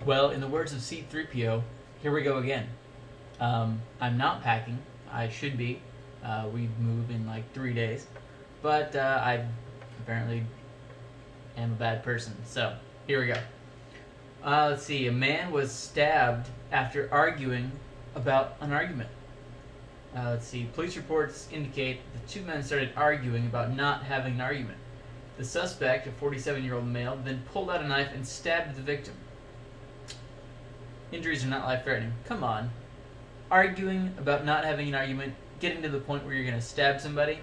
Well, in the words of C3PO, here we go again. I'm not packing. I should be. We move in like 3 days. But I apparently am a bad person. So, here we go. Let's see. A man was stabbed after arguing about an argument. Let's see. Police reports indicate the two men started arguing about not having an argument. The suspect, a 47-year-old male, then pulled out a knife and stabbed the victim. Injuries are not life-threatening. Come on. Arguing about not having an argument, getting to the point where you're going to stab somebody.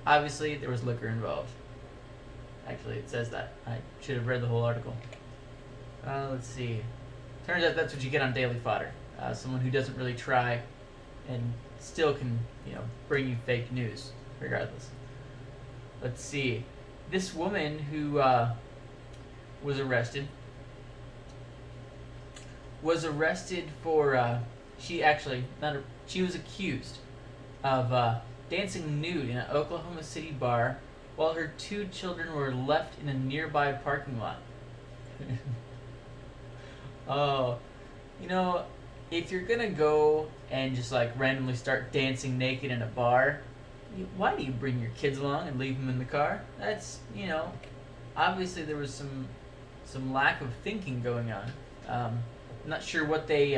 Obviously, there was liquor involved. Actually, it says that. I should have read the whole article. Let's see. Turns out that's what you get on Daily Fodder. Someone who doesn't really try and still can, bring you fake news, regardless. Let's see. This woman who was arrested for she was accused of dancing nude in an Oklahoma City bar while her two children were left in a nearby parking lot. Oh, if you're gonna go and just like randomly start dancing naked in a bar, why do you bring your kids along and leave them in the car? That's, obviously there was some lack of thinking going on. I'm not sure what they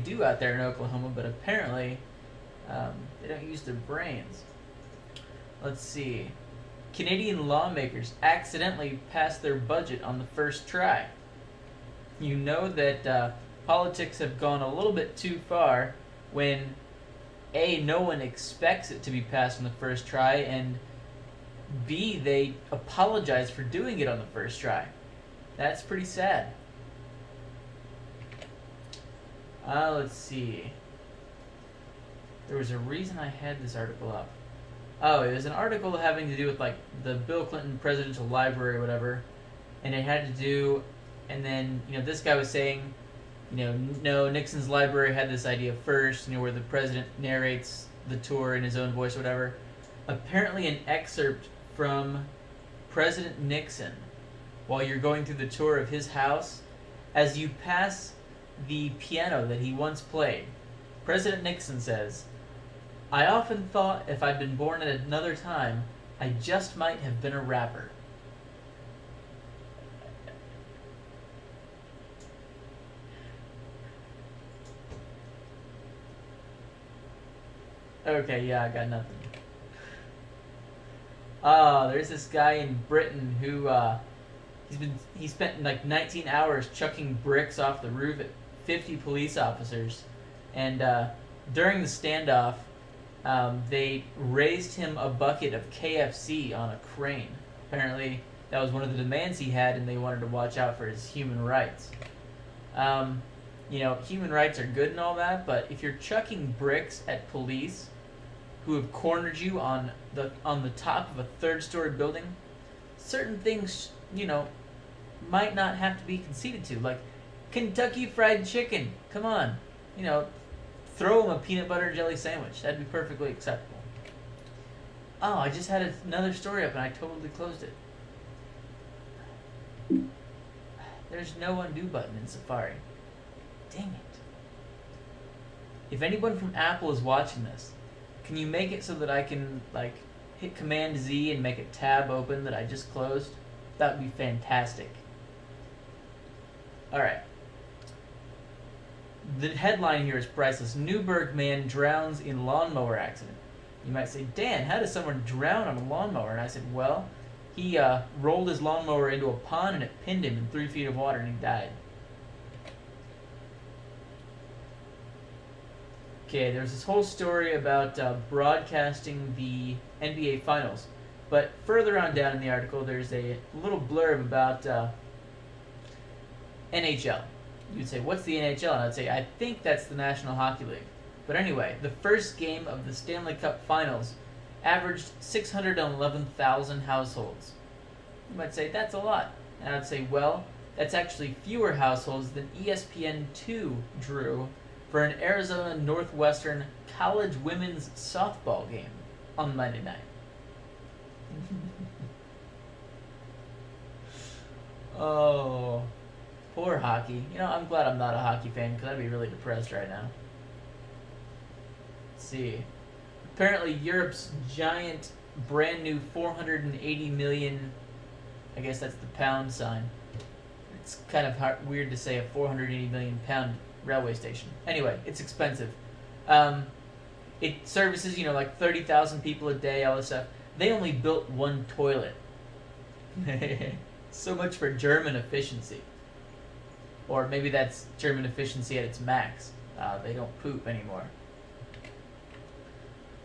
do out there in Oklahoma, but apparently they don't use their brains. Let's see. Canadian lawmakers accidentally passed their budget on the first try. You know that politics have gone a little bit too far when A, no one expects it to be passed on the first try, and B, they apologize for doing it on the first try. That's pretty sad. Let's see. There was a reason I had this article up. Oh, it was an article having to do with like the Bill Clinton Presidential Library or whatever, and it had to do, and then this guy was saying, no, Nixon's library had this idea first, where the president narrates the tour in his own voice or whatever. Apparently an excerpt from President Nixon while you're going through the tour of his house, as you pass the piano that he once played, President Nixon says, "I often thought if I'd been born at another time, I just might have been a rapper." Okay, yeah, I got nothing. There's this guy in Britain who he spent like 19 hours chucking bricks off the roof at 50 police officers, and during the standoff, they raised him a bucket of KFC on a crane. Apparently, that was one of the demands he had, and they wanted to watch out for his human rights. Human rights are good and all that, but if you're chucking bricks at police who have cornered you on the top of a third-story building, certain things, might not have to be conceded to. Like Kentucky Fried Chicken. Come on. Throw them a peanut butter and jelly sandwich. That'd be perfectly acceptable. Oh, I just had another story up and I totally closed it. There's no undo button in Safari. Dang it. If anyone from Apple is watching this, can you make it so that I can, hit Command Z and make a tab open that I just closed? That would be fantastic. Alright. The headline here is priceless. Newburgh man drowns in lawnmower accident. You might say, Dan, how does someone drown on a lawnmower? And I said, well, he rolled his lawnmower into a pond and it pinned him in 3 feet of water and he died. Okay, there's this whole story about broadcasting the NBA Finals. But further on down in the article, there's a little blurb about NHL. You'd say, what's the NHL? And I'd say, I think that's the National Hockey League. But anyway, the first game of the Stanley Cup Finals averaged 611,000 households. You might say, that's a lot. And I'd say, well, that's actually fewer households than ESPN2 drew for an Arizona Northwestern college women's softball game on Monday night. Oh, Poor hockey. You know, I'm glad I'm not a hockey fan because I'd be really depressed right now. Let's see. Apparently, Europe's giant, brand new 480 million. I guess that's the pound sign. It's kind of weird to say a 480 million pound railway station. Anyway, it's expensive. It services, like 30,000 people a day, all this stuff. They only built one toilet. So much for German efficiency. Or maybe that's German efficiency at its max. They don't poop anymore.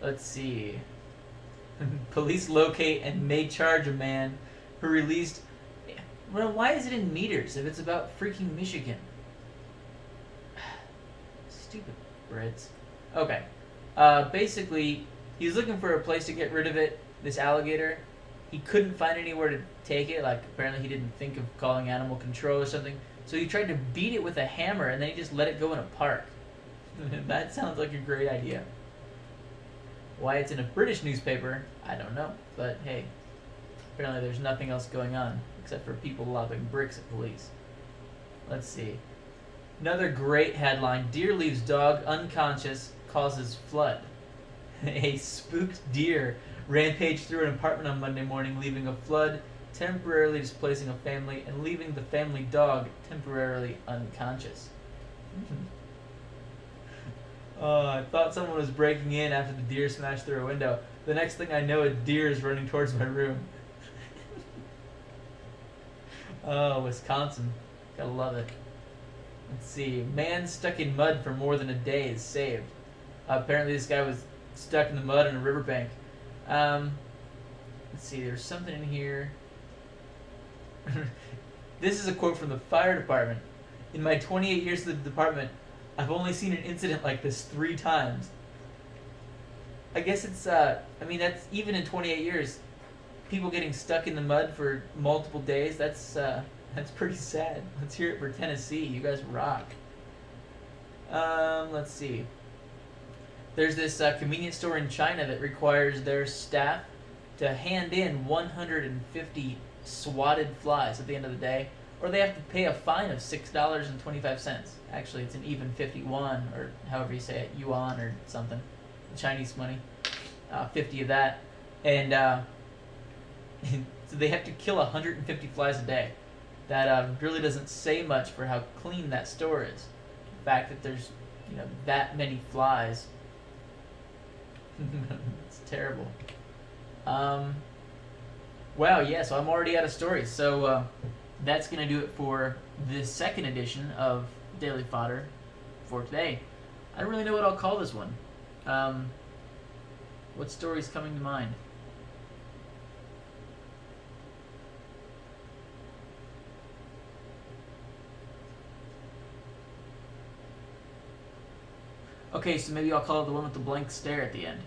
Let's see. Police locate and may charge a man who released... Well, why is it in meters if it's about freaking Michigan? Stupid Brits. Okay. Basically, he was looking for a place to get rid of it, this alligator. He couldn't find anywhere to take it. Like, apparently he didn't think of calling animal control or something. So he tried to beat it with a hammer, and then he just let it go in a park. That sounds like a great idea. Why it's in a British newspaper, I don't know. But hey, apparently there's nothing else going on except for people lobbing bricks at police. Let's see. Another great headline. Deer leaves dog unconscious, causes flood. A spooked deer rampaged through an apartment on Monday morning, leaving a flood, temporarily displacing a family, and leaving the family dog temporarily unconscious. I thought someone was breaking in after the deer smashed through a window. The next thing I know, a deer is running towards my room. Oh, Wisconsin. Gotta love it. Let's see. Man stuck in mud for more than a day is saved. Apparently this guy was stuck in the mud in a riverbank. Let's see. There's something in here. This is a quote from the fire department. In my 28 years at the department, I've only seen an incident like this 3 times. I guess it's, that's even in 28 years. People getting stuck in the mud for multiple days, that's pretty sad. Let's hear it for Tennessee. You guys rock. Let's see. There's this convenience store in China that requires their staff to hand in 150 swatted flies at the end of the day, or they have to pay a fine of $6.25. Actually, it's an even 51, or however you say it, yuan or something, Chinese money. 50 of that, and so they have to kill 150 flies a day. That really doesn't say much for how clean that store is. The fact that there's that many flies, it's terrible. Wow, yeah, so I'm already out of stories. So that's going to do it for this second edition of Daily Fodder for today. I don't really know what I'll call this one. What story's coming to mind? Okay, so maybe I'll call it the one with the blank stare at the end.